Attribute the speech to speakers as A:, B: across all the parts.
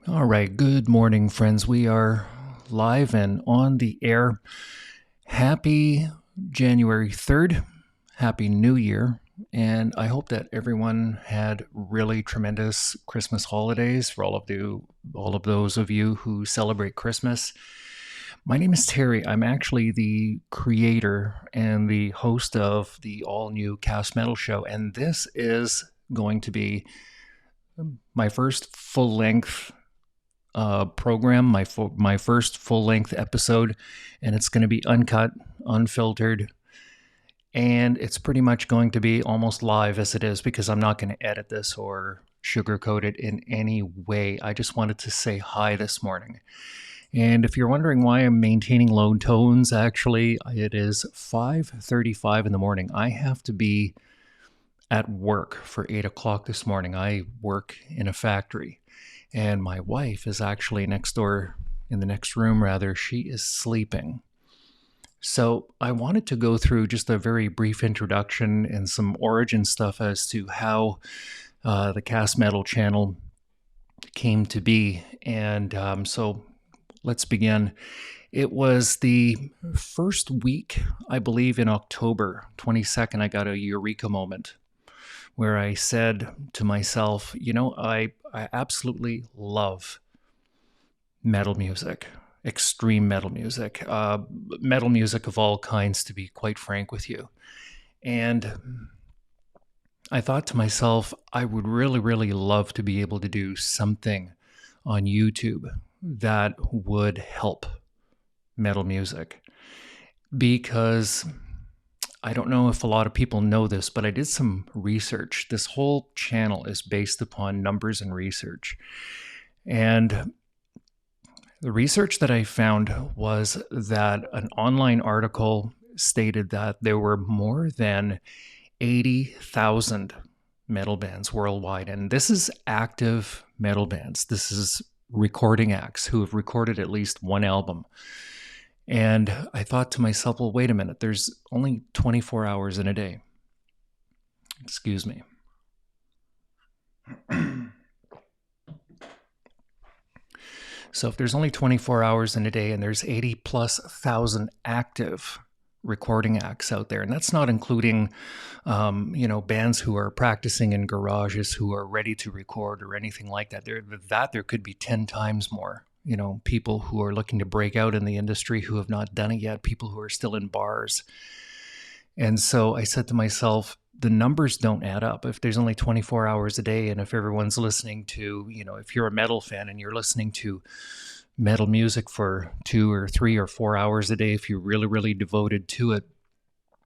A: All right, good morning, friends. We are live and on the air. Happy January 3rd. Happy New Year. And I hope that everyone had really tremendous Christmas holidays for all of those of you who celebrate Christmas. My name is Terry. I'm actually the creator and the host of the all new Cast Metyll Show, and this is going to be my first full length program, my first full length episode, and it's going to be uncut, unfiltered, and it's pretty much going to be almost live as it is because I'm not going to edit this or sugarcoat it in any way. I just wanted to say hi this morning. And if you're wondering why I'm maintaining low tones, actually, it is 5:35 in the morning. I have to be at work for 8 o'clock this morning. I work in a factory. And my wife is actually next door, in the next room, rather. She is sleeping. So I wanted to go through just a very brief introduction and some origin stuff as to how the Cast Metyll channel came to be. And so let's begin. It was the first week, I believe, in October 22nd, I got a eureka moment where I said to myself, I absolutely love metal music, extreme metal music, metal music of all kinds, to be quite frank with you. And I thought to myself, I would really, really love to be able to do something on YouTube that would help metal music, because I don't know if a lot of people know this, but I did some research. This whole channel is based upon numbers and research. And the research that I found was that an online article stated that there were more than 80,000 metal bands worldwide. And this is active metal bands. This is recording acts who have recorded at least one album. And I thought to myself, well, wait a minute, there's only 24 hours in a day. Excuse me. So if there's only 24 hours in a day and there's 80 plus thousand active recording acts out there, and that's not including, bands who are practicing in garages who are ready to record or anything like that. There could be 10 times more. People who are looking to break out in the industry who have not done it yet, people who are still in bars. And so I said to myself, the numbers don't add up. If there's only 24 hours a day, and if everyone's listening to, if you're a metal fan and you're listening to metal music for 2 or 3 or 4 hours a day, if you're really, really devoted to it,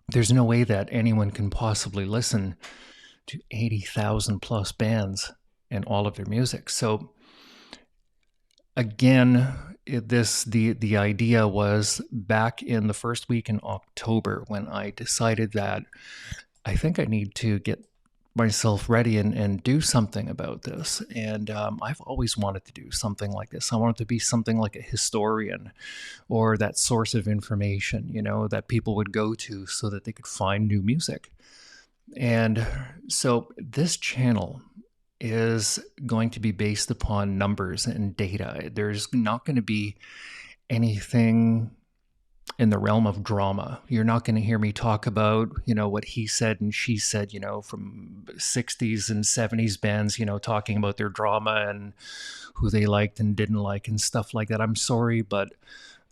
A: there's no way that anyone can possibly listen to 80,000 plus bands and all of their music. So again, the idea was back in the first week in October when I decided that I think I need to get myself ready and do something about this. And I've always wanted to do something like this. I wanted to be something like a historian or that source of information, that people would go to so that they could find new music. And so this channel is going to be based upon numbers and data. There's not going to be anything in the realm of drama. You're not going to hear me talk about, what he said and she said, from 60s and 70s bands, talking about their drama and who they liked and didn't like and stuff like that. I'm sorry, but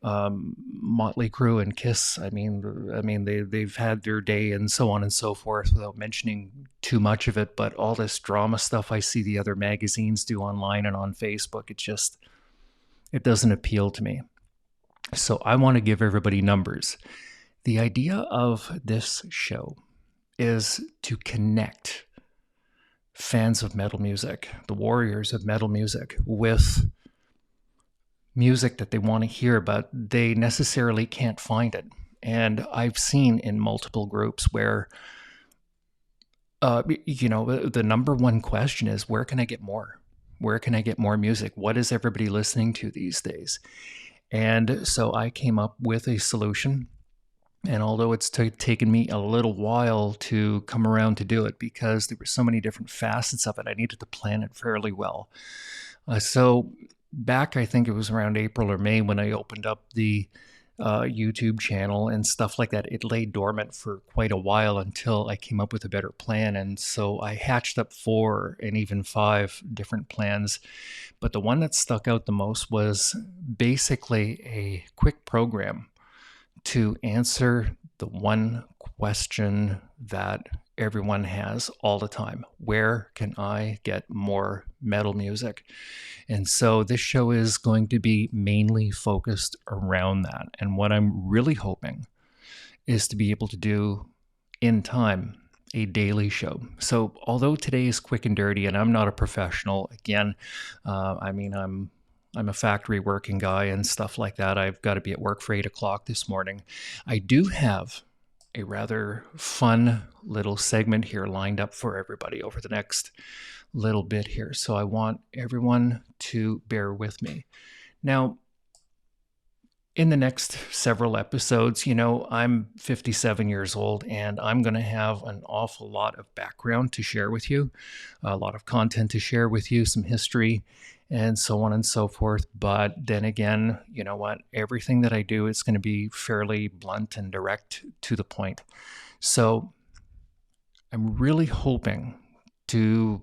A: Motley Crue and Kiss, they've had their day and so on and so forth without mentioning too much of it. But all this drama stuff I see the other magazines do online and on Facebook, it doesn't appeal to me. So I want to give everybody numbers. The idea of this show is to connect fans of metal music, the warriors of metal music, with music that they want to hear, but they necessarily can't find it. And I've seen in multiple groups where, the number one question is, where can I get more? Where can I get more music? What is everybody listening to these days? And so I came up with a solution. And although it's taken me a little while to come around to do it because there were so many different facets of it, I needed to plan it fairly well. So back, I think it was around April or May when I opened up the YouTube channel and stuff like that. It lay dormant for quite a while until I came up with a better plan. And so I hatched up 4 and even 5 different plans. But the one that stuck out the most was basically a quick program to answer the one question that everyone has all the time: where can I get more metal music? And so this show is going to be mainly focused around that. And what I'm really hoping is to be able to do in time a daily show. So although today is quick and dirty, and I'm not a professional, again, I'm a factory working guy and stuff like that. I've got to be at work for 8 o'clock this morning. I do have a rather fun little segment here lined up for everybody over the next little bit here. So I want everyone to bear with me. Now, in the next several episodes, I'm 57 years old and I'm going to have an awful lot of background to share with you, a lot of content to share with you, some history, and so on and so forth. But then again, you know what? Everything that I do is going to be fairly blunt and direct to the point. So I'm really hoping to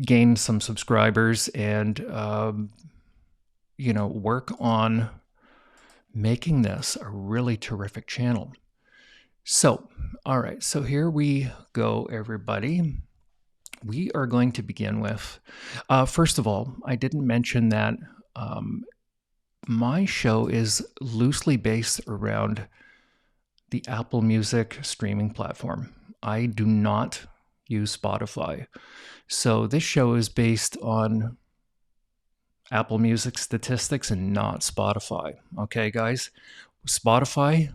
A: gain some subscribers and work on making this a really terrific channel. So, all right, so here we go, everybody. We are going to begin with, first of all, I didn't mention that my show is loosely based around the Apple Music streaming platform. I do not use Spotify. So this show is based on Apple Music statistics and not Spotify. Okay, guys? Spotify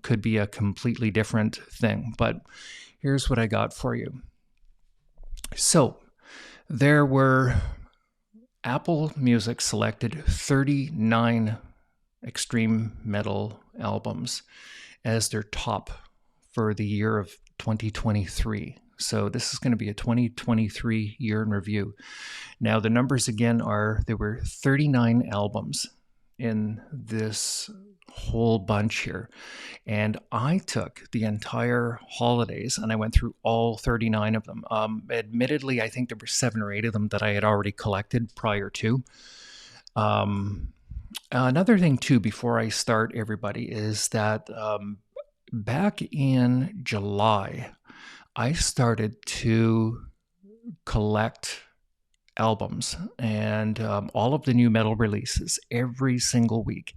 A: could be a completely different thing, but here's what I got for you. So there were Apple Music selected 39 extreme metal albums as their top for the year of 2023. So this is going to be a 2023 year in review. Now the numbers again are, there were 39 albums in this whole bunch here. And I took the entire holidays and I went through all 39 of them. Admittedly, I think there were 7 or 8 of them that I had already collected prior to. Another thing too, before I start, everybody, is that back in July, I started to collect albums and all of the new metal releases every single week.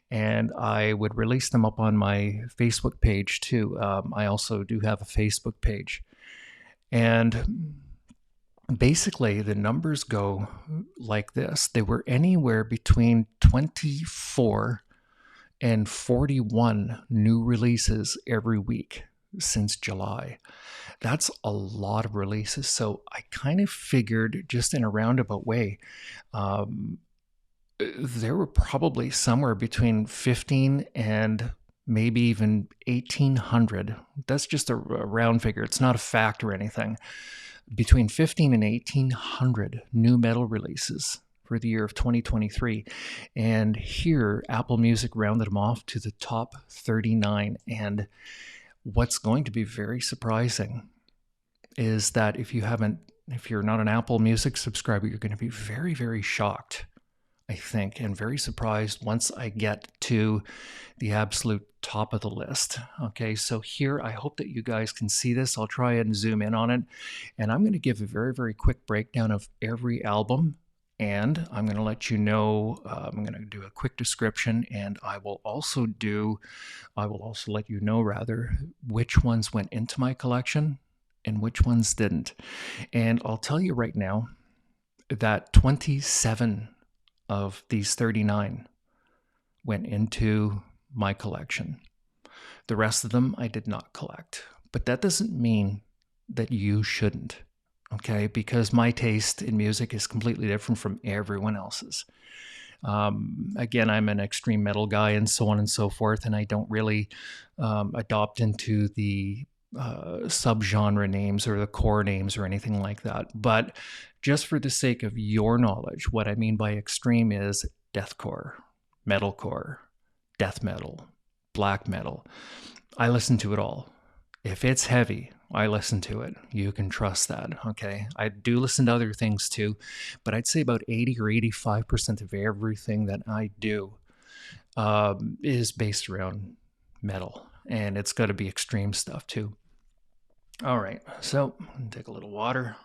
A: And I would release them up on my Facebook page too. I also do have a Facebook page. And basically, the numbers go like this. They were anywhere between 24 and 41 new releases every week since July. That's a lot of releases. So I kind of figured, just in a roundabout way, there were probably somewhere between 15 and maybe even 1,800. That's just a round figure. It's not a fact or anything. Between 15 and 1,800 new metal releases for the year of 2023. And here, Apple Music rounded them off to the top 39. And what's going to be very surprising is that if you're not an Apple Music subscriber, you're going to be very, very shocked, I think, and very surprised once I get to the absolute top of the list. Okay, so here, I hope that you guys can see this. I'll try and zoom in on it. And I'm going to give a very, very quick breakdown of every album. And I'm going to let you know, I'm going to do a quick description, and I will also let you know, rather, which ones went into my collection and which ones didn't. And I'll tell you right now that 27 of these 39 went into my collection. The rest of them I did not collect. But that doesn't mean that you shouldn't. Okay, because my taste in music is completely different from everyone else's. Again, I'm an extreme metal guy and so on and so forth, and I don't really adopt into the subgenre names or the core names or anything like that. But just for the sake of your knowledge, what I mean by extreme is deathcore, metalcore, death metal, black metal. I listen to it all. If it's heavy, I listen to it. You can trust that, okay? I do listen to other things too, but I'd say about 80 or 85% of everything that I do is based around metal, and it's got to be extreme stuff too. All right, so take a little water.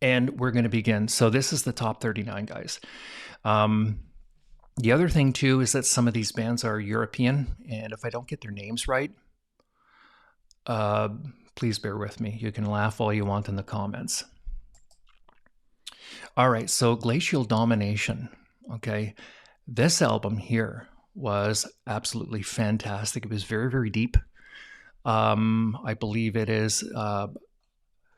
A: And we're going to begin. So this is the top 39, guys. The other thing, too, is that some of these bands are European. And if I don't get their names right, please bear with me. You can laugh all you want in the comments. All right, so Glacial Domination. Okay, this album here was absolutely fantastic. It was very, very deep. I believe it is...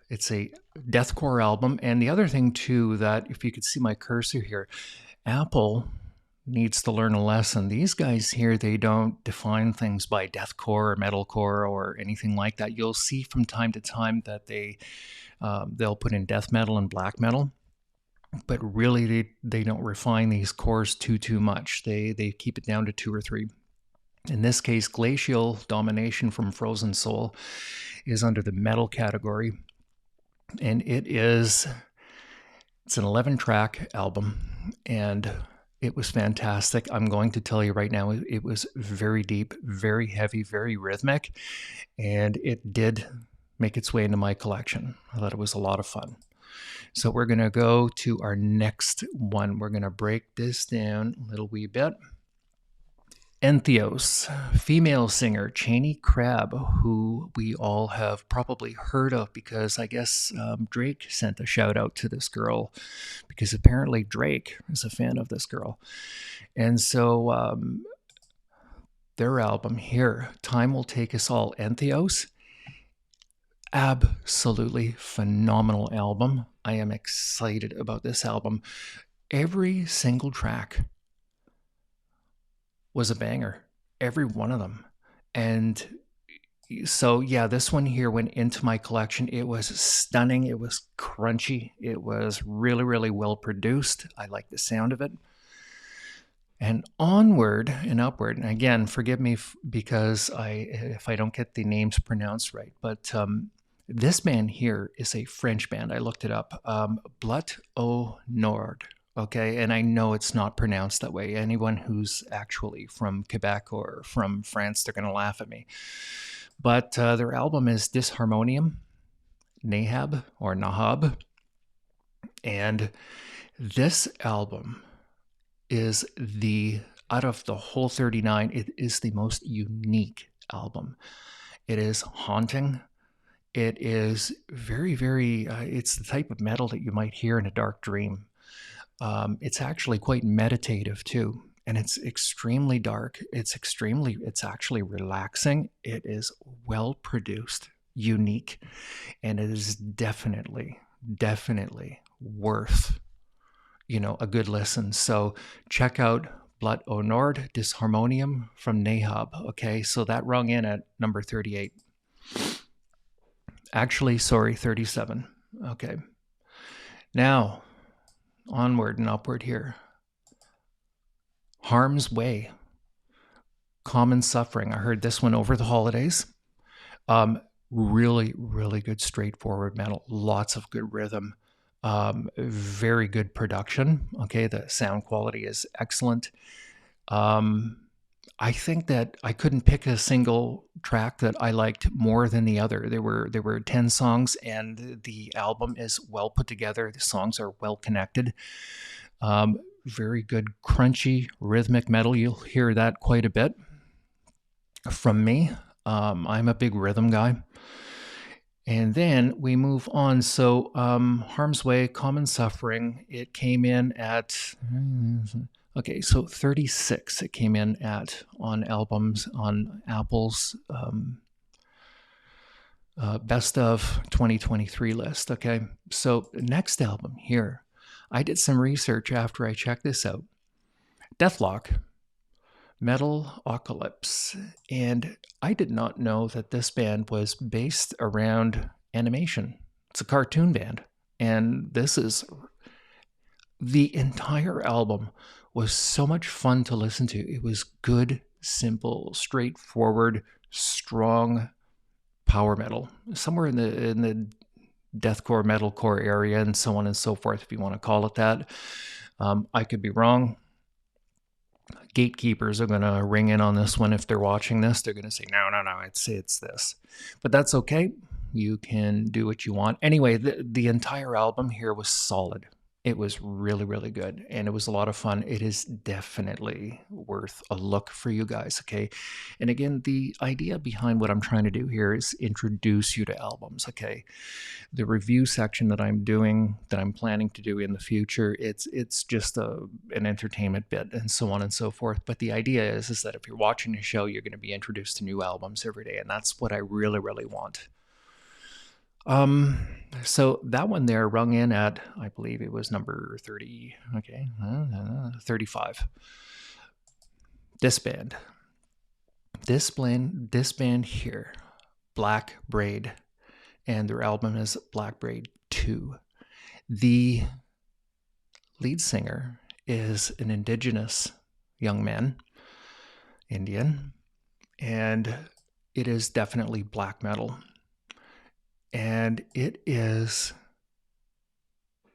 A: it's a deathcore album. And the other thing, too, that if you could see my cursor here, Apple needs to learn a lesson. These guys here, they don't define things by deathcore or metalcore or anything like that. You'll see from time to time that they'll put in death metal and black metal, but really they don't refine these cores too much. They keep it down to 2 or 3. In this case, Glacial Domination from Frozen Soul is under the metal category. And it's an 11-track album, and it was fantastic. I'm going to tell you right now, it was very deep, very heavy, very rhythmic, and it did make its way into my collection. I thought it was a lot of fun. So we're going to go to our next one. We're going to break this down a little wee bit. Entheos, female singer Cheney Crab, who we all have probably heard of because I guess Drake sent a shout out to this girl because apparently Drake is a fan of this girl. And so their album here, Time Will Take Us All, Entheos, absolutely phenomenal album. I am excited about this album. Every single track was a banger, every one of them. And so, yeah, this one here went into my collection. It was stunning. It was crunchy. It was really, really well produced. I like the sound of it. And onward and upward. And again, forgive me because if I don't get the names pronounced right, but this band here is a French band. I looked it up. Blut au Nord. Okay, and I know it's not pronounced that way. Anyone who's actually from Quebec or from France, they're going to laugh at me. But their album is Disharmonium, Nahab, or Nahab. And this album is out of the whole 39, it is the most unique album. It is haunting. It is very, very, it's the type of metal that you might hear in a dark dream. It's actually quite meditative too, and it's extremely dark. It's actually relaxing. It is well produced, unique, and it is definitely worth, a good listen. So check out Blut au Nord, Disharmonium from Nahab. Okay, so that rung in at number 38. Actually, sorry, 37. Okay. Now, onward and upward here. Harm's Way, Common Suffering. I heard this one over the holidays. Really, really good straightforward metal. Lots of good rhythm. Very good production. Okay, the sound quality is excellent. I think that I couldn't pick a single track that I liked more than the other. There were 10 songs, and the album is well put together. The songs are well connected. Very good, crunchy, rhythmic metal. You'll hear that quite a bit from me. I'm a big rhythm guy. And then we move on. So Harm's Way, Common Suffering, it came in at... Okay, so 36 it came in at on Apple's best of 2023 list. Okay, so next album here, I did some research after I checked this out. Deathlock Metallocalypse. And I did not know that this band was based around animation. It's a cartoon band. And this is the entire album was so much fun to listen to. It was good, simple, straightforward, strong power metal. Somewhere in the deathcore, metalcore area, and so on and so forth, if you want to call it that. I could be wrong. Gatekeepers are going to ring in on this one. If they're watching this, they're going to say, no, I'd say it's this. But that's okay. You can do what you want. Anyway, the entire album here was solid. It was really, really good, and it was a lot of fun. It is definitely worth a look for you guys, okay? And again, the idea behind what I'm trying to do here is introduce you to albums, okay? The review section that I'm planning to do in the future, it's just an entertainment bit and so on and so forth. But the idea is that if you're watching a show, you're going to be introduced to new albums every day, and that's what I really, really want. So that one there rung in at, I believe it was number 30. Okay. 35. This band here, Black Braid, and their album is Black Braid 2. The lead singer is an indigenous young man, Indian, and it is definitely black metal. And it has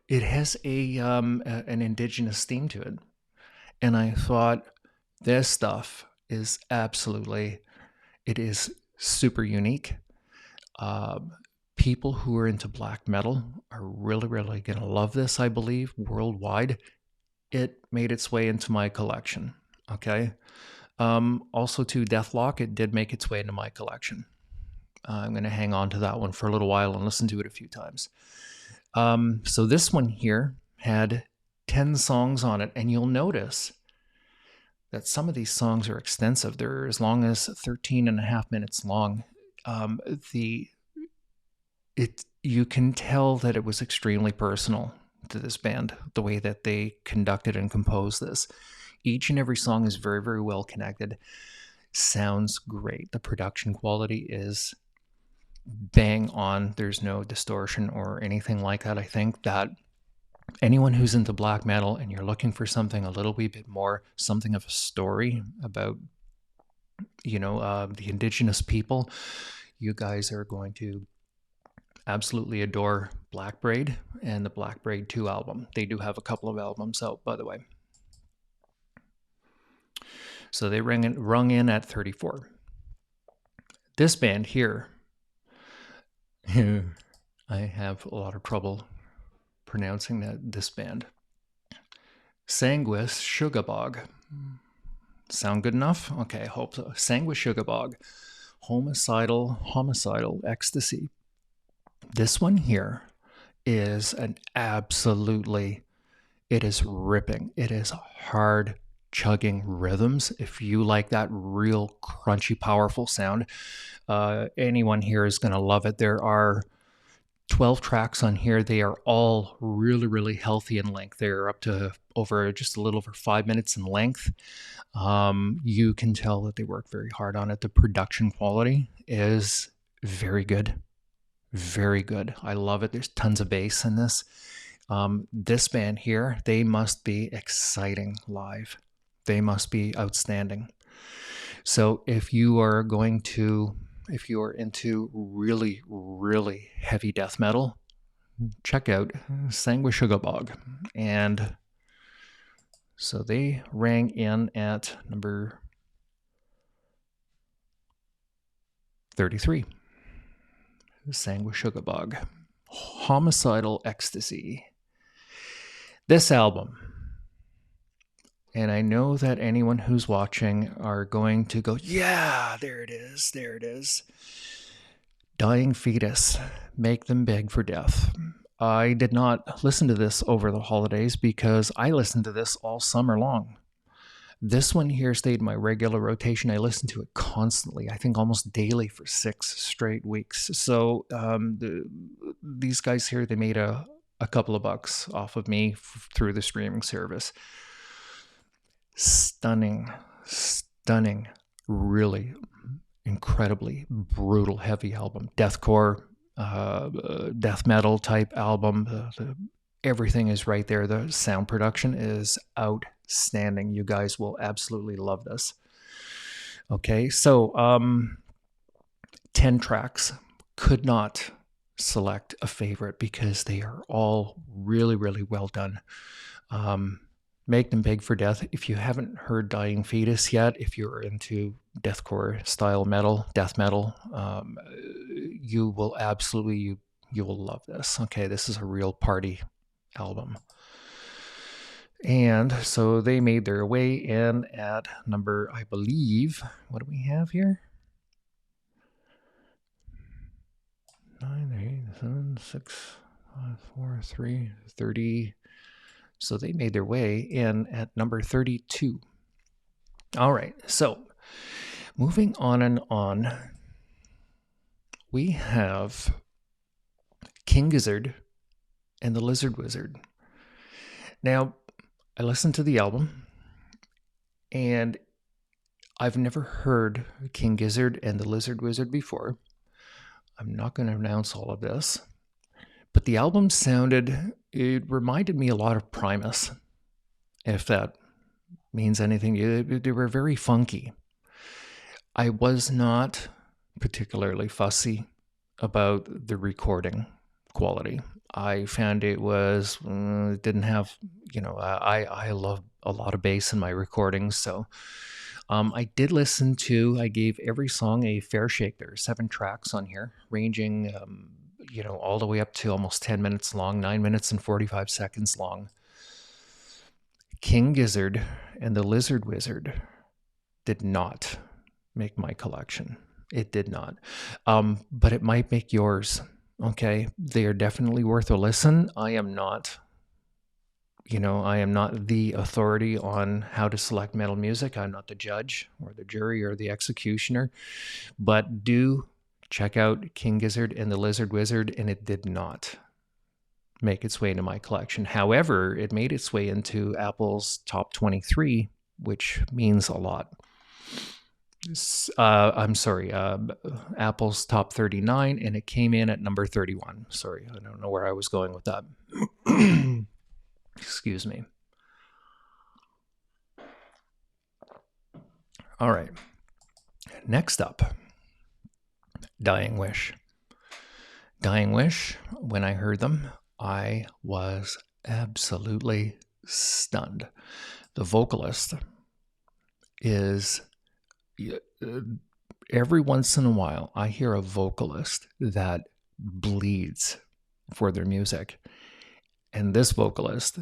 A: an indigenous theme to it. And I thought this stuff is it is super unique. People who are into black metal are really, really going to love this, I believe, worldwide. It made its way into my collection, okay? Also to Deathlock, it did make its way into my collection. I'm going to hang on to that one for a little while and listen to it a few times. So this one here had 10 songs on it, and you'll notice that some of these songs are extensive. They're as long as 13 and a half minutes long. You can tell that it was extremely personal to this band, the way that they conducted and composed this. Each and every song is very, very well connected. Sounds great. The production quality is bang on. There's no distortion or anything like that. I think that anyone who's into black metal and you're looking for something a little wee bit more, something of a story about, the indigenous people, you guys are going to absolutely adore Black Braid and the Black Braid 2 album. They do have a couple of albums out, by the way. So they rung in at 34. This band here, I have a lot of trouble pronouncing this band. Sanguis Sugabog. Sound good enough? Okay, I hope so. Sanguis Sugabog. Homicidal Ecstasy. This one here is it is ripping. It is hard chugging rhythms. If you like that real crunchy, powerful sound, anyone here is going to love it. There are 12 tracks on here. They are all really, really healthy in length. They're up to just a little over 5 minutes in length. You can tell that they work very hard on it. The production quality is very good. Very good. I love it. There's tons of bass in this. This band here, they must be exciting live. They must be outstanding. So if you are into really, really heavy death metal, check out Sanguis Sugabog. And so they rang in at number 33. Sanguis Sugabog. Homicidal Ecstasy. This album, and I know that anyone who's watching are going to go, yeah, there it is. Dying Fetus, Make Them Beg for Death. I did not listen to this over the holidays because I listened to this all summer long. This one here stayed in my regular rotation. I listened to it constantly, I think almost daily for 6 straight weeks. So these guys here, they made a couple of bucks off of me through the streaming service. Stunning stunning, really incredibly brutal, heavy album. Deathcore, death metal type album. Everything is right there. The sound production is outstanding. You guys will absolutely love this. Okay, so 10 tracks. Could not select a favorite because they are all really, really well done. Make Them Beg for Death. If you haven't heard Dying Fetus yet, if you're into deathcore style metal, death metal, you will absolutely, you will love this. Okay, this is a real party album. And so they made their way in at number, I believe, what do we have here? 9, 8, 7, 6, 5, 4, 3, 30. So they made their way in at number 32. All right, so moving on and on, we have King Gizzard and the Lizard Wizard. Now, I listened to the album, and I've never heard King Gizzard and the Lizard Wizard before. I'm not going to announce all of this, but the album sounded, it reminded me a lot of Primus, if that means anything. They were very funky. I was not particularly fussy about the recording quality. I found it was, didn't have, I love a lot of bass in my recordings. So I did listen to, I gave every song a fair shake. There are 7 tracks on here, ranging, all the way up to almost 10 minutes long, 9 minutes and 45 seconds long. King Gizzard and the Lizard Wizard did not make my collection. It did not. But it might make yours. Okay. They are definitely worth a listen. I am not the authority on how to select metal music. I'm not the judge or the jury or the executioner, but do check out King Gizzard and the Lizard Wizard. And it did not make its way into my collection. However, it made its way into Apple's top 23, which means a lot. Apple's top 39, and it came in at number 31. Sorry, I don't know where I was going with that. Excuse me. All right. Next up, Dying Wish. Dying Wish, when I heard them, I was absolutely stunned. The vocalist is, every once in a while, I hear a vocalist that bleeds for their music. And this vocalist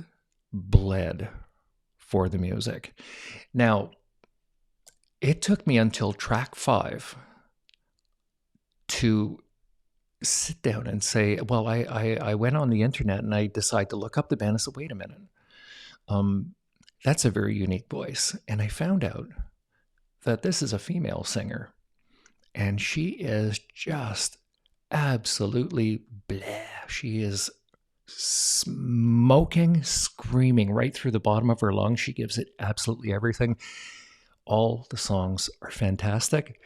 A: bled for the music. Now, it took me until track 5 to sit down and say, well, I went on the internet and I decided to look up the band. I said, wait a minute. That's a very unique voice. And I found out that this is a female singer. And she is just absolutely bleh. She is smoking, screaming right through the bottom of her lungs. She gives it absolutely everything. All the songs are fantastic.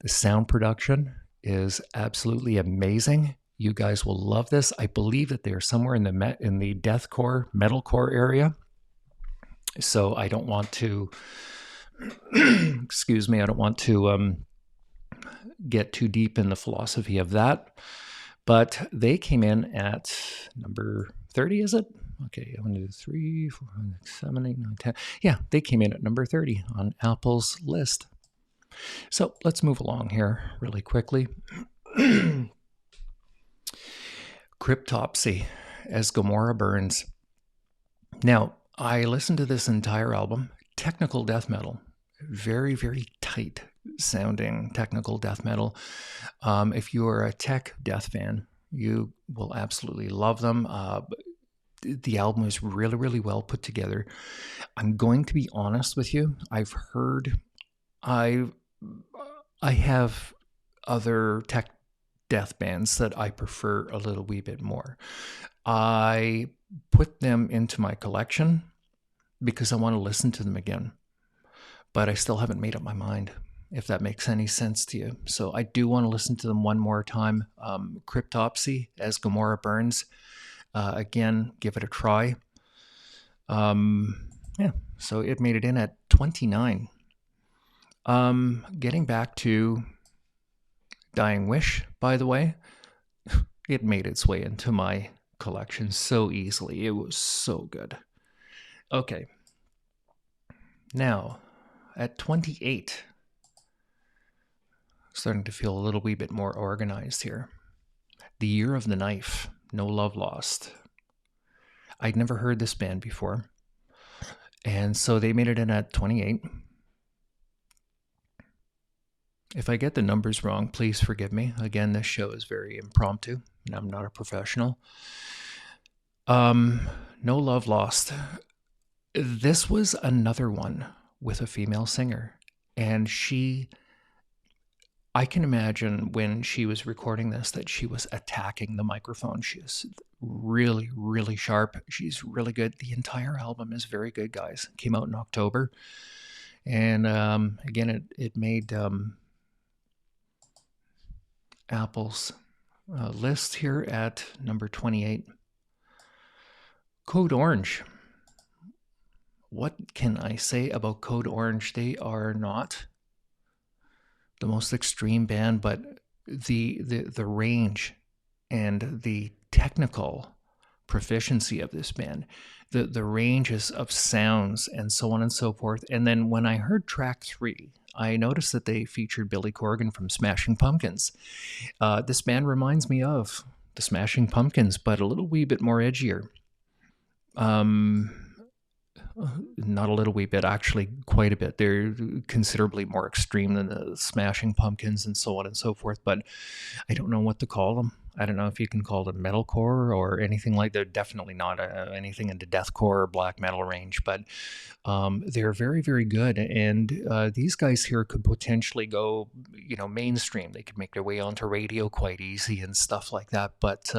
A: The sound production is absolutely amazing. You guys will love this. I believe that they're somewhere in the deathcore, metalcore area. So I don't want to, excuse me, I don't want to get too deep in the philosophy of that. But they came in at number 30, is it? Okay, 1, 2, 3, 4, 5, 6, 7, 8, 9, 10. Yeah, they came in at number 30 on Apple's list. So let's move along here really quickly. Cryptopsy as Gomorrah Burns. Now, I listened to this entire album, technical death metal, very, very tight sounding technical death metal. If you are a tech death fan, you will absolutely love them. The album is really, really well put together. I'm going to be honest with you. I have other tech death bands that I prefer a little wee bit more. I put them into my collection because I want to listen to them again. but I still haven't made up my mind, if that makes any sense to you. So I do want to listen to them one more time. Cryptopsy as Gomorrah Burns. Again, give it a try. Yeah, so it made it in at 29. Getting back to Dying Wish, by the way, it made its way into my collection so easily. It was so good. Okay. Now, at 28, starting to feel a little wee bit more organized here. The Year of the Knife, No Love Lost. I'd never heard this band before, and so they made it in at 28. If I get the numbers wrong, please forgive me. Again, this show is very impromptu, and I'm not a professional. No Love Lost. This was another one with a female singer, and I can imagine when she was recording this that she was attacking the microphone. She is really, really sharp. She's really good. The entire album is very good, guys. It came out in October. And again, it made Apple's list here at number 28. Code Orange. What can I say about Code Orange? They are not the most extreme band, but the range and the technical proficiency of this band, the ranges of sounds and so on and so forth. And then when I heard track 3, I noticed that they featured Billy Corgan from Smashing Pumpkins. This band reminds me of the Smashing Pumpkins, but a little wee bit more edgier. Not a little wee bit, actually quite a bit. They're considerably more extreme than the Smashing Pumpkins and so on and so forth, but I don't know what to call them. I don't know if you can call them metalcore or anything like that. They're definitely not anything in the deathcore or black metal range, but they're very, very good. And these guys here could potentially go, mainstream. They could make their way onto radio quite easy and stuff like that. But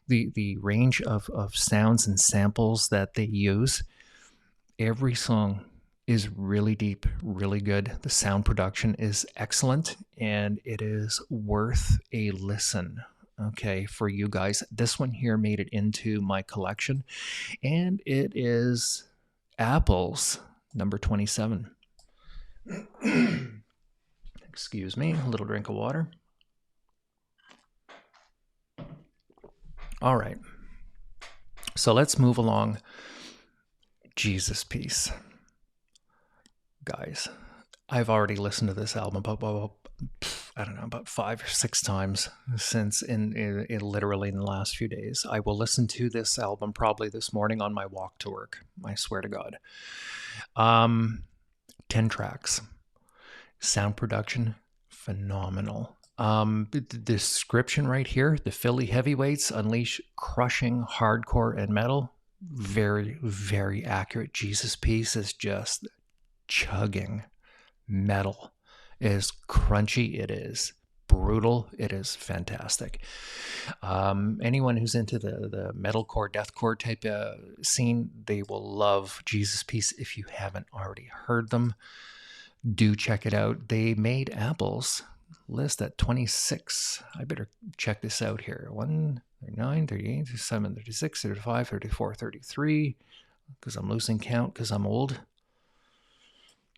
A: the range of sounds and samples that they use, every song is really deep, really good. The sound production is excellent, and it is worth a listen, okay, for you guys. This one here made it into my collection, and it is Apple's number 27. Excuse me, a little drink of water. All right, so let's move along. Jesus Piece. Guys, I've already listened to this album about 5 or 6 times since in literally in the last few days. I will listen to this album probably this morning on my walk to work. I swear to God. 10 tracks. Sound production, phenomenal. The description right here, the Philly heavyweights unleash crushing hardcore and metal. Very, very accurate. Jesus Piece is just chugging metal. It is crunchy. It is brutal. It is fantastic. Anyone who's into the metalcore, deathcore type scene, they will love Jesus Piece. If you haven't already heard them, do check it out. They made Apple's list at 26. I better check this out here. 1, 39, 38, 37, 36, 35, 34, 33, because I'm losing count because I'm old.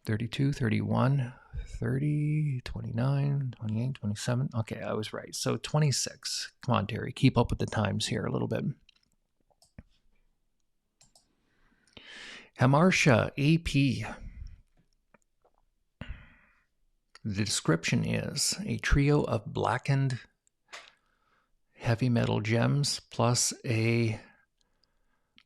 A: 32, 31, 30, 29, 28, 27. Okay, I was right. So 26. Come on, Terry. Keep up with the times here a little bit. Hamartia AP. The description is a trio of blackened heavy metal gems plus a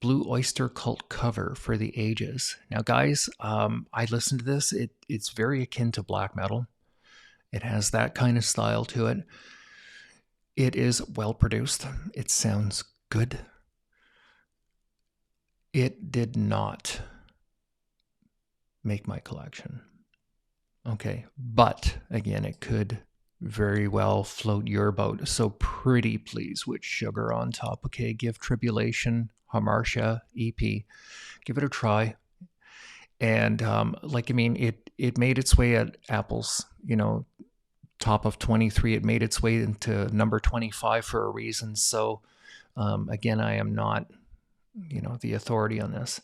A: Blue Oyster Cult cover for the ages. Now, guys, I listened to this. It's very akin to black metal. It has that kind of style to it. It is well produced. It sounds good. It did not make my collection. Okay, but again, it could very well float your boat. So pretty please with Sugar on Top. Okay, give Tribulation, Hamartia EP, give it a try. And it made its way at Apple's, top of 23. It made its way into number 25 for a reason. So again, I am not, the authority on this.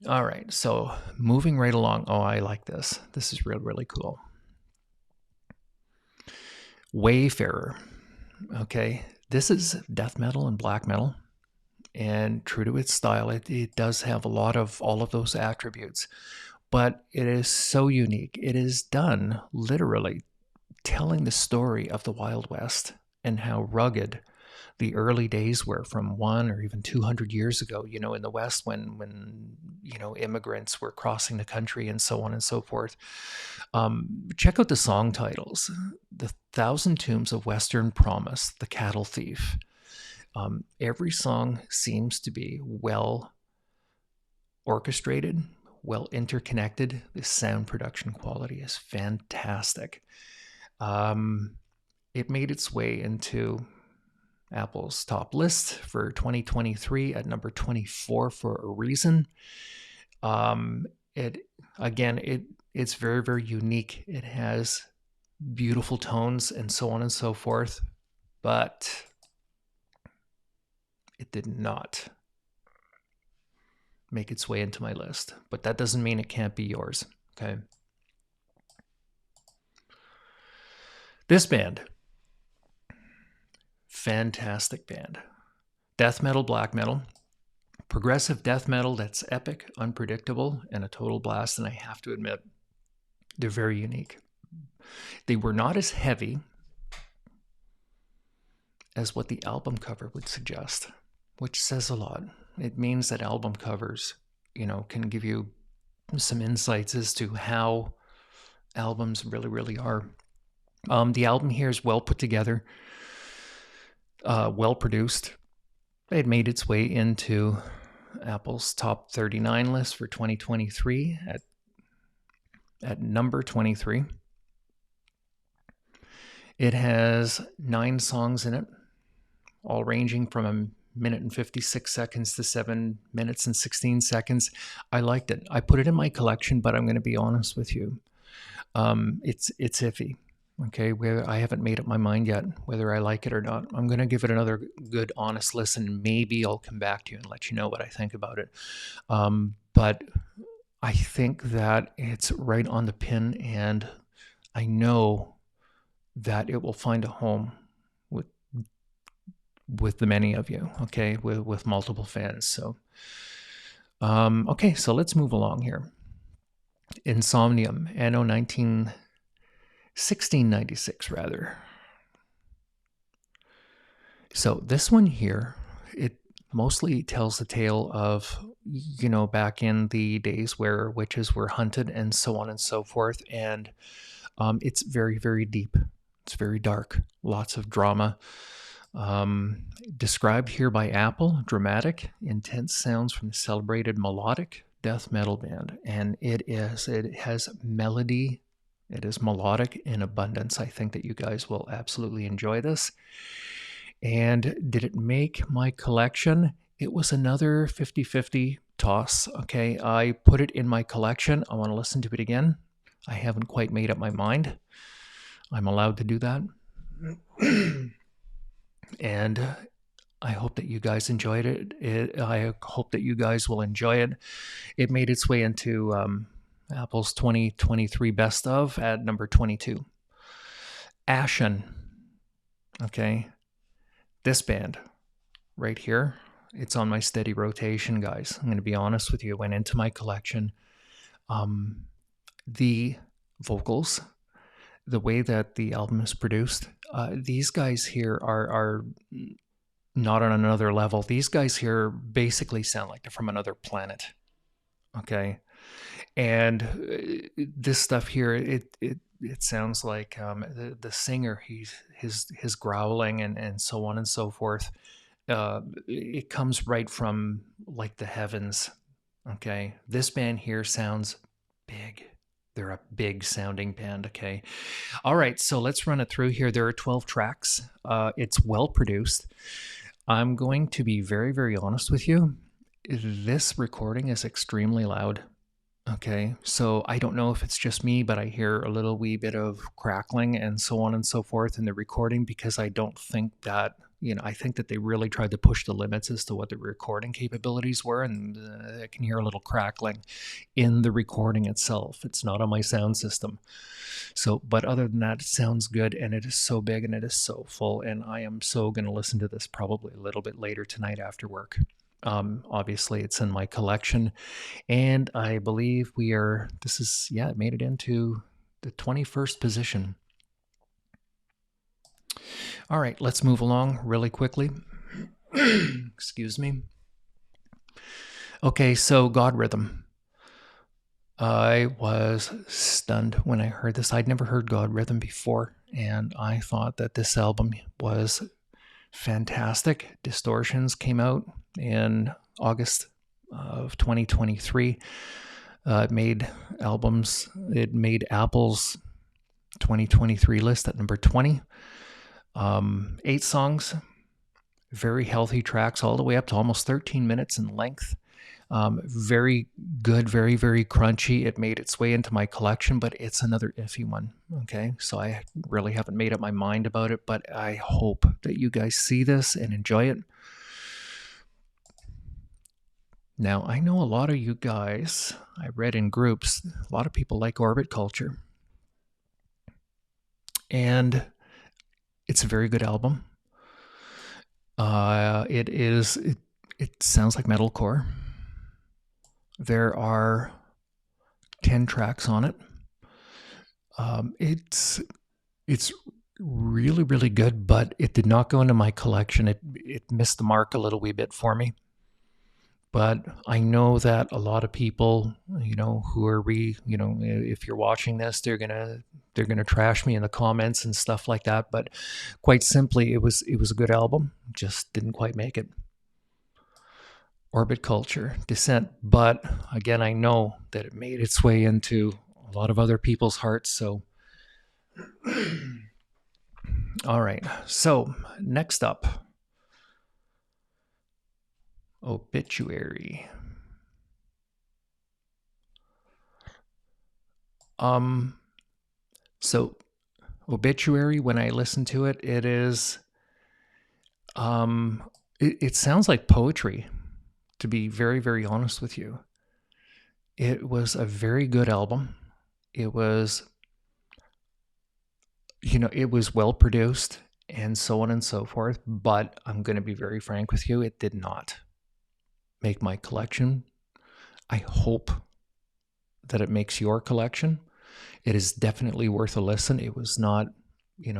A: All right, so moving right along. Oh, I like this. This is really, really cool. Wayfarer. Okay, this is death metal and black metal. And true to its style, it does have a lot of all of those attributes. But it is so unique. It is done literally telling the story of the Wild West and how rugged the early days were from 1 or even 200 years ago, in the West when immigrants were crossing the country and so on and so forth. Check out the song titles: The Thousand Tombs of Western Promise, The Cattle Thief. Every song seems to be well orchestrated, well interconnected. The sound production quality is fantastic. It made its way into Apple's top list for 2023 at number 24 for a reason. It's very, very unique. It has beautiful tones and so on and so forth, but it did not make its way into my list. But that doesn't mean it can't be yours, okay? This band, fantastic band. Death metal, black metal, progressive death metal that's epic, unpredictable, and a total blast. And I have to admit, they're very unique. They were not as heavy as what the album cover would suggest, which says a lot. It means that album covers, can give you some insights as to how albums really, really are. The album here is well put together, well produced. It made its way into Apple's top 39 list for 2023 at number 23. It has 9 songs in it, all ranging from a minute and 56 seconds to 7 minutes and 16 seconds. I liked it. I put it in my collection, but I'm going to be honest with you. It's iffy. Okay, where I haven't made up my mind yet whether I like it or not. I'm going to give it another good, honest listen. Maybe I'll come back to you and let you know what I think about it. But I think that it's right on the pin, and I know that it will find a home with the many of you, okay, with multiple fans. So, okay, so let's move along here. Insomnium, Anno 1696 rather. So this one here, it mostly tells the tale of, back in the days where witches were hunted and so on and so forth. And it's very, very deep. It's very dark, lots of drama. Described here by Apple: dramatic, intense sounds from the celebrated melodic death metal band. And it has melody. It is melodic in abundance. I think that you guys will absolutely enjoy this. And did it make my collection? It was another 50-50 toss. Okay, I put it in my collection. I want to listen to it again. I haven't quite made up my mind. I'm allowed to do that. And I hope that you guys enjoyed it. I hope that you guys will enjoy it. It made its way into Apple's 2023 Best Of at number 22. Ashen. Okay. This band right here, it's on my steady rotation, guys. I'm going to be honest with you. It went into my collection. The vocals, the way that the album is produced, these guys here are not on another level. These guys here basically sound like they're from another planet. Okay. And this stuff here, it sounds like the singer, his growling and so on and so forth. It comes right from like the heavens. Okay. This band here sounds big. They're a big sounding band. Okay. All right. So let's run it through here. There are 12 tracks. It's well produced. I'm going to be very, very honest with you. this recording is extremely loud. Okay, so I don't know if it's just me, but I hear a little wee bit of crackling and so on and so forth in the recording, because I don't think that, I think that they really tried to push the limits as to what the recording capabilities were, and I can hear a little crackling in the recording itself. It's not on my sound system. So, but other than that, it sounds good, and it is so big and it is so full, and I am so going to listen to this probably a little bit later tonight after work. Obviously, it's in my collection. And I believe it made it into the 21st position. All right, let's move along really quickly. Excuse me. Okay, so God Rhythm. I was stunned when I heard this. I'd never heard God Rhythm before, and I thought that this album was fantastic. Distortions came out in August of 2023. It made Apple's 2023 list at number 20. 8 songs, very healthy tracks, all the way up to almost 13 minutes in length. Very good, very, very crunchy. It made its way into my collection, but it's another iffy one. Okay, so I really haven't made up my mind about it, but I hope that you guys see this and enjoy it. Now, I know a lot of you guys, I read in groups, a lot of people like Orbit Culture. And it's a very good album. It sounds like metalcore. There are 10 tracks on it. It's really, really good, but it did not go into my collection. It missed the mark a little wee bit for me. But I know that a lot of people, who are if you're watching this, they're gonna trash me in the comments and stuff like that. But quite simply, it was a good album, just didn't quite make it. Orbit Culture, Descent. But again, I know that it made its way into a lot of other people's hearts. So, all right. So next up, Obituary. So Obituary, when I listen to it, it is, it sounds like poetry, to be very, very honest with you. It was a very good album. It was, it was well produced and so on and so forth, but I'm going to be very frank with you. It did not make my collection. I hope that it makes your collection. It is definitely worth a listen. It was not, it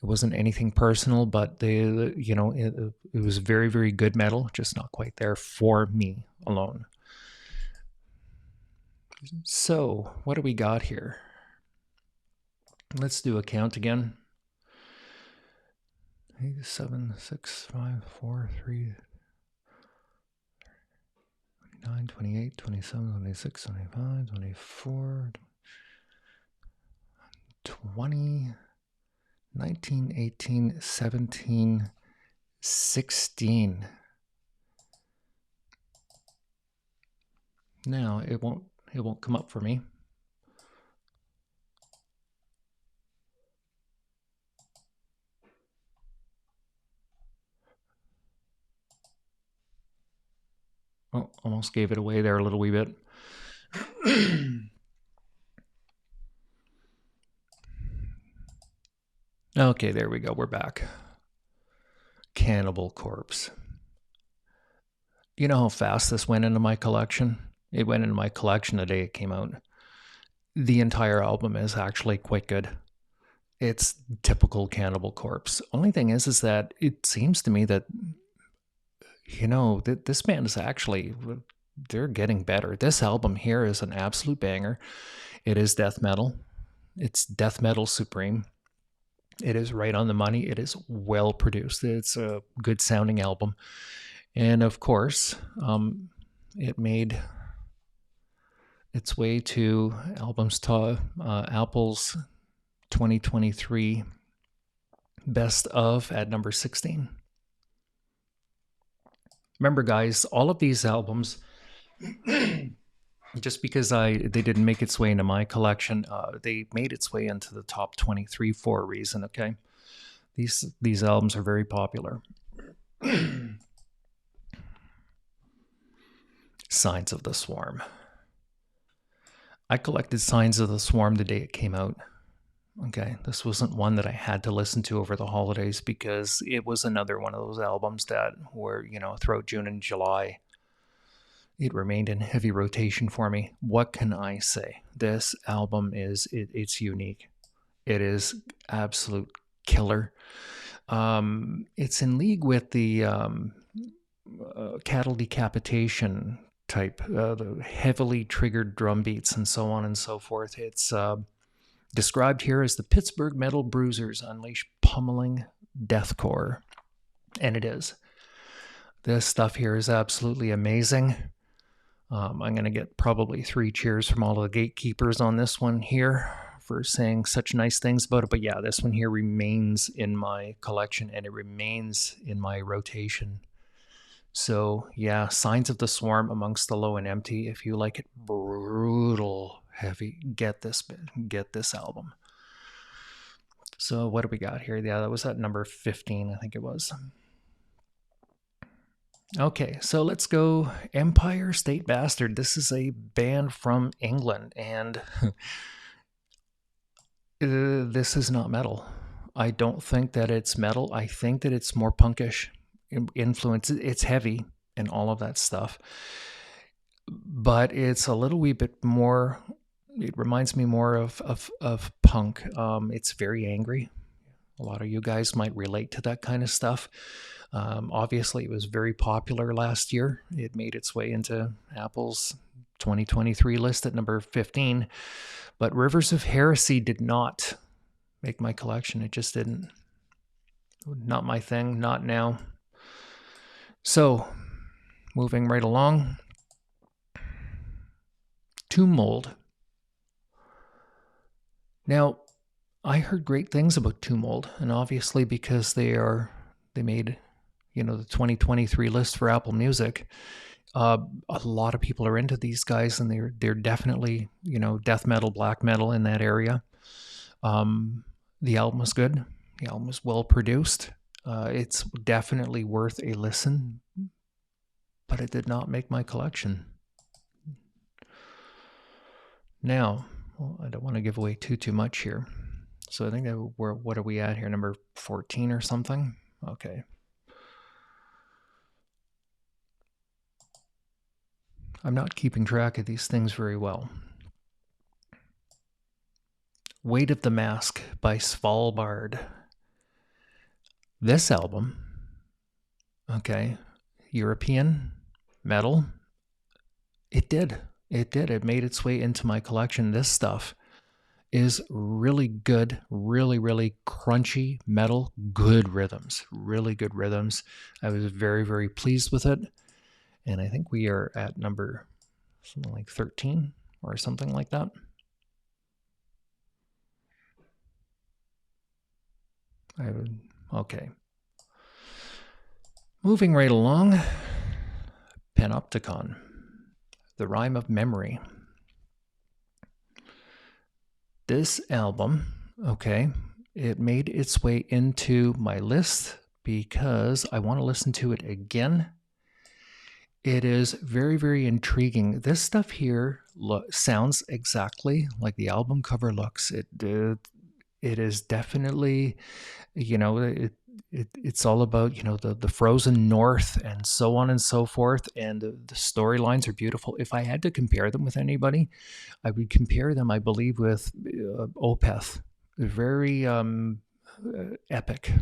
A: wasn't anything personal, but it was very, very good metal, just not quite there for me alone. So what do we got here? Let's do a count again. 8, 7, 6, 5, 4, 3, 29, 28, 27, 26, 25, 24, 20, 19, 18, 17, 16. Now it won't come up for me. Oh, almost gave it away there a little wee bit. Okay, there we go. We're back. Cannibal Corpse. You know how fast this went into my collection? It went into my collection the day it came out. The entire album is actually quite good. It's typical Cannibal Corpse. Only thing is that it seems to me that, this band is actually, they're getting better. This album here is an absolute banger. It is death metal. It's death metal supreme. It is right on the money. It is well produced. It's a good sounding album. And of course, it made its way to Apple's 2023 Best of at number 16. Remember, guys, all of these albums, just because they didn't make its way into my collection, they made its way into the top 23 for a reason. Okay, these albums are very popular. Signs of the Swarm. I collected Signs of the Swarm the day it came out. Okay, this wasn't one that I had to listen to over the holidays because it was another one of those albums that were, throughout June and July, it remained in heavy rotation for me. What can I say? This album it's unique. It is absolute killer. It's in league with the cattle decapitation type, the heavily triggered drum beats and so on and so forth. It's described here as the Pittsburgh Metal Bruisers unleash pummeling deathcore. And it is. This stuff here is absolutely amazing. I'm going to get probably 3 cheers from all of the gatekeepers on this one here for saying such nice things about it. But yeah, this one here remains in my collection and it remains in my rotation. So yeah, Signs of the Swarm, Amongst the Low and Empty. If you like it brutal heavy, get this album. So what do we got here? Yeah, that was at number 15, I think it was. Okay, so let's go Empire State Bastard. This is a band from England, and this is not metal. I don't think that it's metal. I think that it's more punkish influence. It's heavy and all of that stuff, but it's a little wee bit more. It reminds me more of punk. It's very angry. A lot of you guys might relate to that kind of stuff. Obviously, it was very popular last year. It made its way into Apple's 2023 list at number 15. But Rivers of Heresy did not make my collection. It just didn't. Not my thing, not now. So, moving right along. Tomb Mold. Now, I heard great things about Tomb Mold, and obviously because they made, the 2023 list for Apple Music. A lot of people are into these guys, and they're definitely, death metal, black metal in that area. The album was good. The album was well produced. It's definitely worth a listen, but it did not make my collection. Now, I don't want to give away too much here. So I think that what are we at here? Number 14 or something? Okay. I'm not keeping track of these things very well. Weight of the Mask by Svalbard. This album, okay, European metal, it did. It made its way into my collection. This stuff is really good, really, really crunchy metal, good rhythms, really good rhythms. I was very, very pleased with it. And I think we are at number something like 13 or something like that. Okay. Moving right along, Panopticon, The Rime of Memory. This album, okay, it made its way into my list because I want to listen to it again. It is very, very intriguing. This stuff here sounds exactly like the album cover looks. It is definitely, it's all about, the frozen north and so on and so forth. And the storylines are beautiful. If I had to compare them with anybody, I would compare them, I believe, with Opeth. Very epic,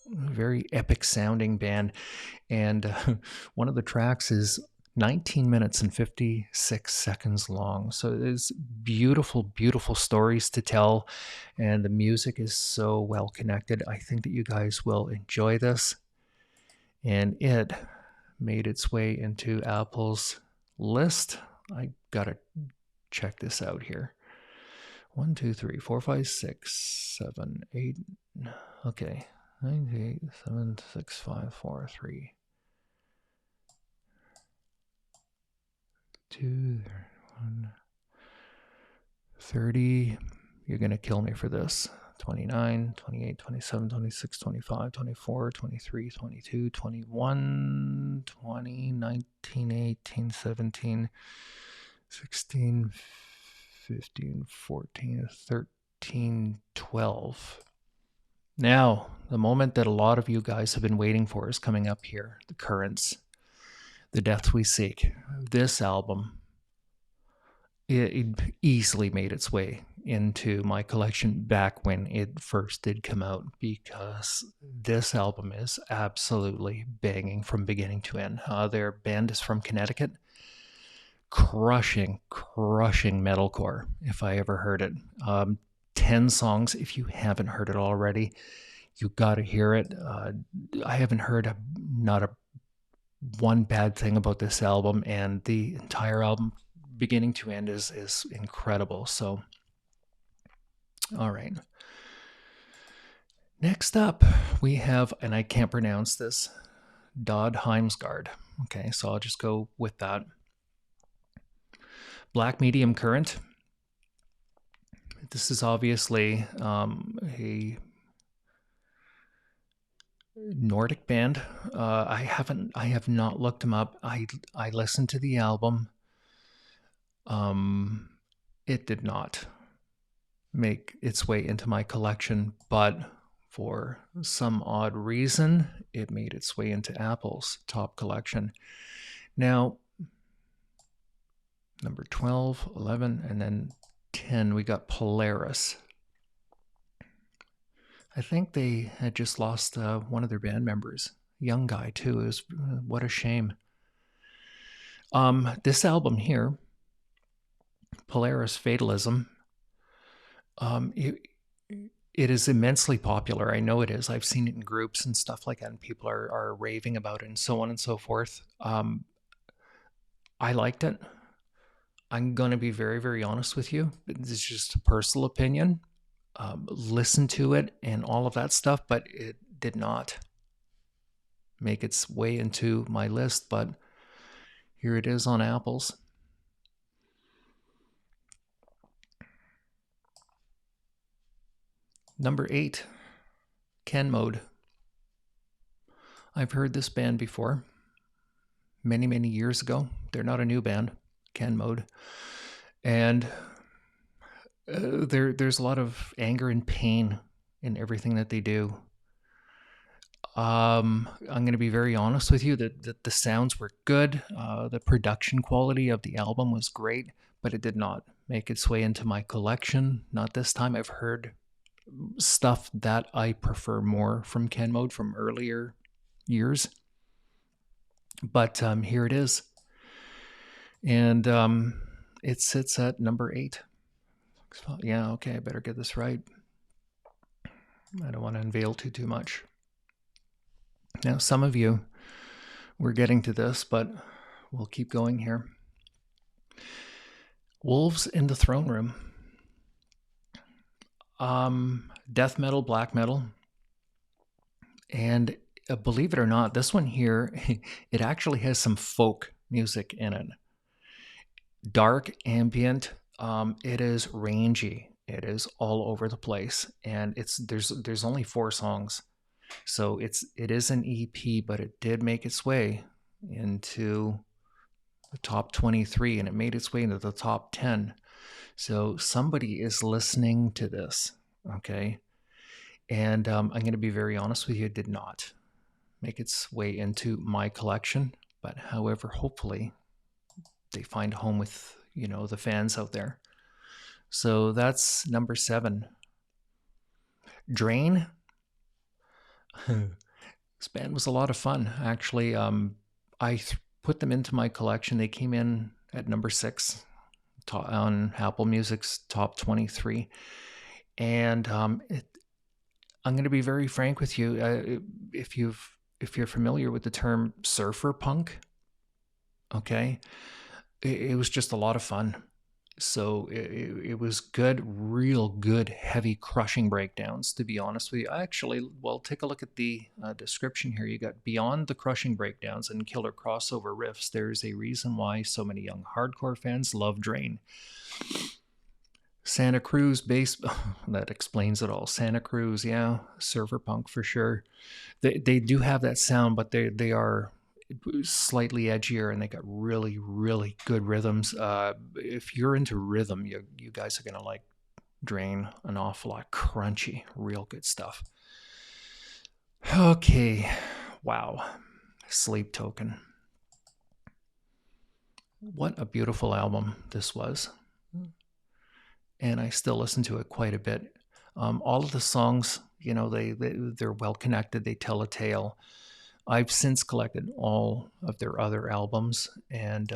A: very epic sounding band. And one of the tracks is 19 minutes and 56 seconds long. So it's beautiful, beautiful stories to tell. And the music is so well connected. I think that you guys will enjoy this. And it made its way into Apple's list. I gotta check this out here. 1, 2, 3, 4, 5, 6, 7, 8. Okay. 9, 8, 7, 6, 5, 4, 3. 32, 31, 30. You're going to kill me for this. 29, 28, 27, 26, 25, 24, 23, 22, 21, 20, 19, 18, 17, 16, 15, 14, 13, 12. Now, the moment that a lot of you guys have been waiting for is coming up here. The Currents, The Death We Seek. This album, it easily made its way into my collection back when it first did come out, because this album is absolutely banging from beginning to end. Their band is from Connecticut. Crushing metalcore, if I ever heard it. 10 songs. If you haven't heard it already, you got to hear it. I haven't heard not a one bad thing about this album, and the entire album, beginning to end, is incredible. So, all right. Next up, we have, and I can't pronounce this, Dodd Heimsgard. Okay, so I'll just go with that. Black Medium Current. This is obviously a Nordic band. I have not looked them up. I listened to the album. It did not make its way into my collection, but for some odd reason, it made its way into Apple's top collection. Now, number 12, 11, and then 10, we got Polaris. I think they had just lost one of their band members, young guy too. It was, what a shame. This album here, Polaris Fatalism, it is immensely popular. I know it is. I've seen it in groups and stuff like that, and people are raving about it and so on and so forth. I liked it. I'm going to be very, very honest with you. This is just a personal opinion. Listen to it and all of that stuff, but it did not make its way into my list. But here it is on Apple's. Number 8, Ken Mode. I've heard this band before, many, many years ago. They're not a new band, Ken Mode. And there's a lot of anger and pain in everything that they do. I'm going to be very honest with you that the sounds were good. The production quality of the album was great, but it did not make its way into my collection. Not this time. I've heard stuff that I prefer more from Ken Mode from earlier years. But here it is. And it sits at number 8. Yeah, okay, I better get this right. I don't want to unveil too much. Now, some of you were getting to this, but we'll keep going here. Wolves in the Throne Room. Death metal, black metal. And believe it or not, this one here, it actually has some folk music in it. Dark, ambient. It is rangy. It is all over the place, and there's only 4 songs, so it is an EP, but it did make its way into the top 23, and it made its way into the top 10. So somebody is listening to this, okay? And I'm going to be very honest with you, it did not make its way into my collection, but however, hopefully they find a home with, the fans out there. So that's number 7. Drain. This band was a lot of fun, actually. I put them into my collection. They came in at number 6 on Apple Music's top 23. And I'm going to be very frank with you. If you're familiar with the term surfer punk, okay, it was just a lot of fun. So it was good, real good, heavy, crushing breakdowns, to be honest with you. Actually, well, take a look at the description here. You got beyond the crushing breakdowns and killer crossover riffs, there's a reason why so many young hardcore fans love Drain. Santa Cruz bass, that explains it all. Santa Cruz, yeah, surfer punk for sure. They do have that sound, but they are slightly edgier, and they got really, really good rhythms. If you're into rhythm, you guys are gonna like Drain an awful lot. Crunchy, real good stuff. Okay, wow. Sleep Token. What a beautiful album this was. And I still listen to it quite a bit. All of the songs, you know, they're well connected. They tell a tale. I've since collected all of their other albums, and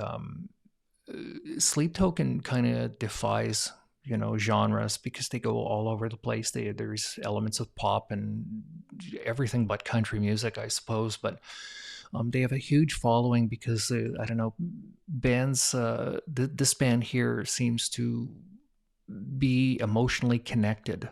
A: Sleep Token kind of defies, you know, genres because they go all over the place. There's elements of pop and everything but country music, I suppose, but they have a huge following because I don't know, bands. This band here seems to be emotionally connected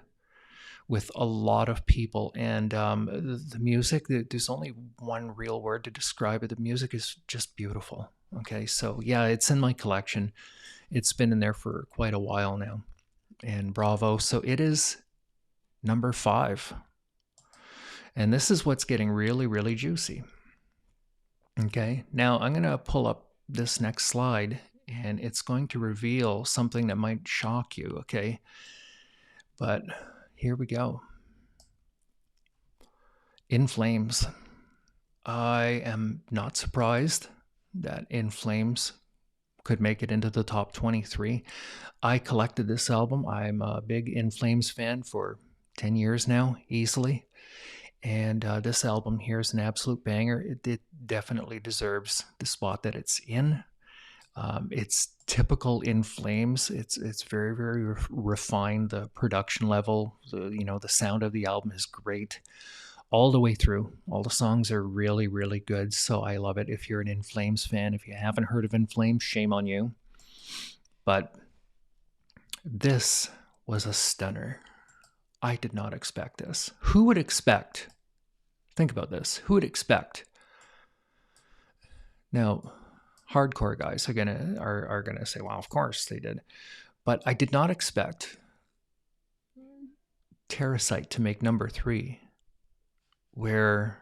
A: with a lot of people, and the music, there's only one real word to describe it. The music is just beautiful. Okay, so yeah, it's in my collection. It's been in there for quite a while now, and bravo. So it is number 5, and this is what's getting really, really juicy. Okay, now I'm gonna pull up this next slide, and it's going to reveal something that might shock you. Okay, but here we go. In Flames. I am not surprised that In Flames could make it into the top 23. I collected this album. I'm a big In Flames fan for 10 years now, easily. And this album here is an absolute banger. It definitely deserves the spot that it's in. It's typical In Flames. It's very, very refined. The production level, the sound of the album is great all the way through. All the songs are really, really good. So I love it. If you're an In Flames fan, if you haven't heard of In Flames, shame on you. But this was a stunner. I did not expect this. Who would expect? Think about this. Who would expect? Now, hardcore guys are gonna say, "Well, of course they did," but I did not expect Terracite to make number 3, where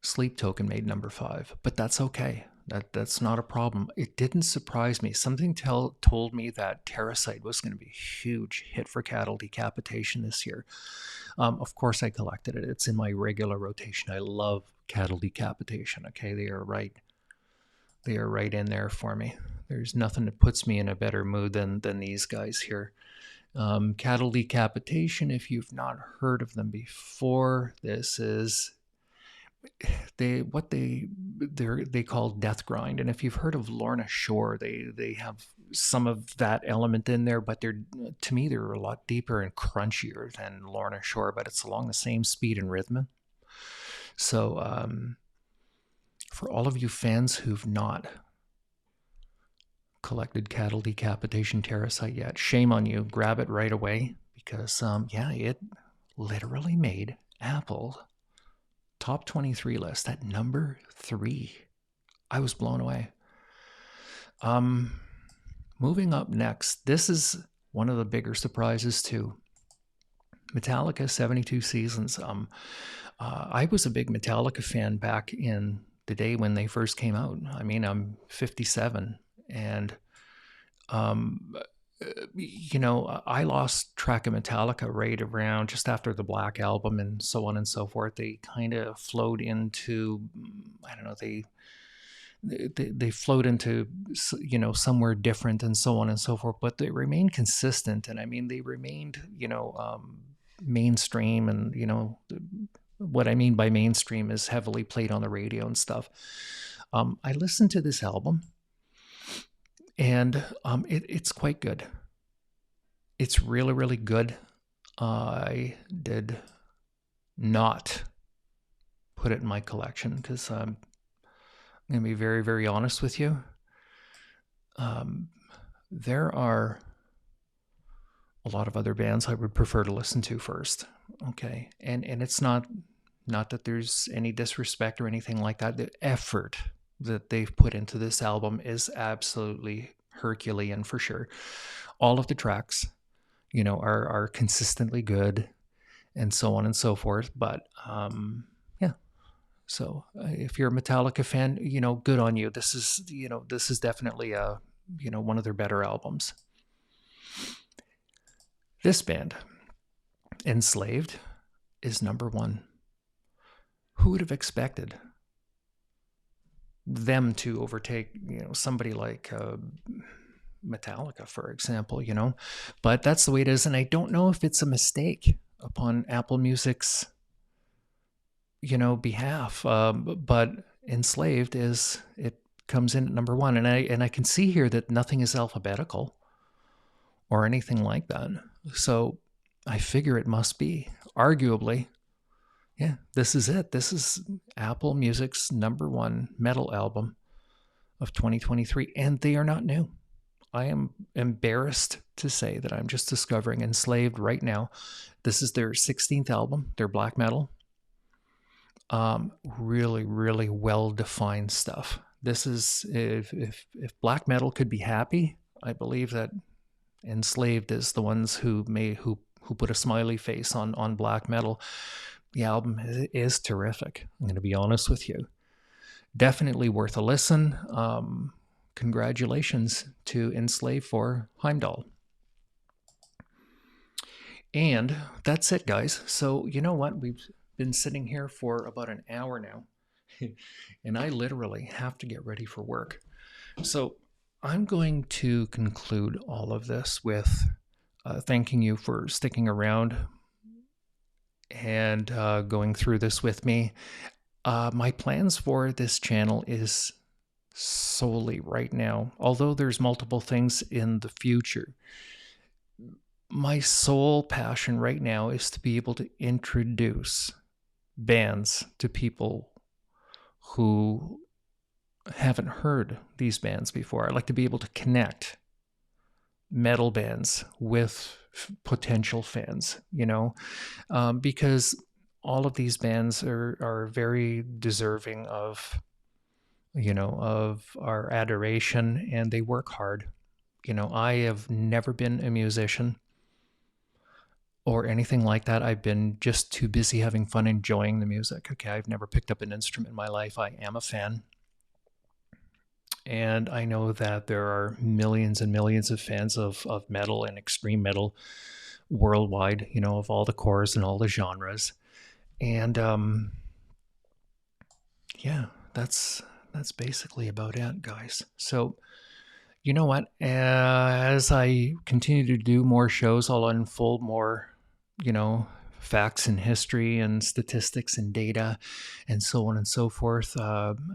A: Sleep Token made number 5. But that's okay. That's not a problem. It didn't surprise me. Something told me that Terracite was going to be a huge hit for Cattle Decapitation this year. Of course, I collected it. It's in my regular rotation. I love Cattle Decapitation. Okay, they are right. They are right in there for me. There's nothing that puts me in a better mood than these guys here. Cattle Decapitation. If you've not heard of them before, this is they call death grind. And if you've heard of Lorna Shore, they have some of that element in there, but to me they're a lot deeper and crunchier than Lorna Shore, but it's along the same speed and rhythm. So for all of you fans who've not collected Cattle Decapitation Terracite yet, shame on you. Grab it right away, because it literally made Apple top 23 list at number 3. I was blown away. Moving up next, this is one of the bigger surprises too. Metallica 72 Seasons. I was a big Metallica fan back in the day when they first came out. I mean, I'm 57, and I lost track of Metallica right around just after the Black Album and so on and so forth. They kind of flowed into, I don't know, they flowed into, somewhere different and so on and so forth, but they remained consistent. And I mean, they remained, mainstream, and, what I mean by mainstream is heavily played on the radio and stuff. I listened to this album, and it's quite good. It's really, really good. I did not put it in my collection because I'm going to be very, very honest with you. there are a lot of other bands I would prefer to listen to first. Okay. And it's not that there's any disrespect or anything like that. The effort that they've put into this album is absolutely Herculean for sure. All of the tracks, are consistently good and so on and so forth. But yeah. So if you're a Metallica fan, good on you. This is definitely one of their better albums. This band, Enslaved, is number one. Who would have expected them to overtake, somebody like Metallica, for example, But that's the way it is, and I don't know if it's a mistake upon Apple Music's, behalf. But Enslaved comes in at number one, and I can see here that nothing is alphabetical or anything like that. So I figure it must be, arguably, yeah, this is it. This is Apple Music's number one metal album of 2023, and they are not new. I am embarrassed to say that I'm just discovering Enslaved right now. This is their 16th album, their black metal. Really, really well-defined stuff. This is, if black metal could be happy, I believe that Enslaved is the ones who put a smiley face on black metal. The album is terrific. I'm going to be honest with you. Definitely worth a listen. Congratulations to Enslaved for Heimdall. And that's it, guys. So you know what? We've been sitting here for about an hour now, and I literally have to get ready for work. So I'm going to conclude all of this with thanking you for sticking around and going through this with me. My plans for this channel is solely right now, although there's multiple things in the future, my sole passion right now is to be able to introduce bands to people who haven't heard these bands before. I like to be able to connect metal bands with potential fans, because all of these bands are very deserving of our adoration, and they work hard. I have never been a musician or anything like that. I've been just too busy having fun, enjoying the music. Okay, I've never picked up an instrument in my life. I am a fan. And I know that there are millions and millions of fans of metal and extreme metal worldwide, of all the cores and all the genres. And yeah, that's basically about it, guys. So you know what? As I continue to do more shows, I'll unfold more, facts and history and statistics and data and so on and so forth.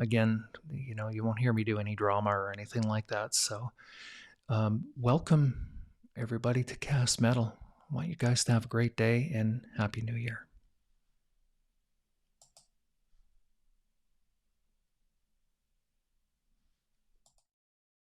A: Again, you won't hear me do any drama or anything like that. So welcome everybody to Cast Metyll. I want you guys to have a great day and Happy New Year.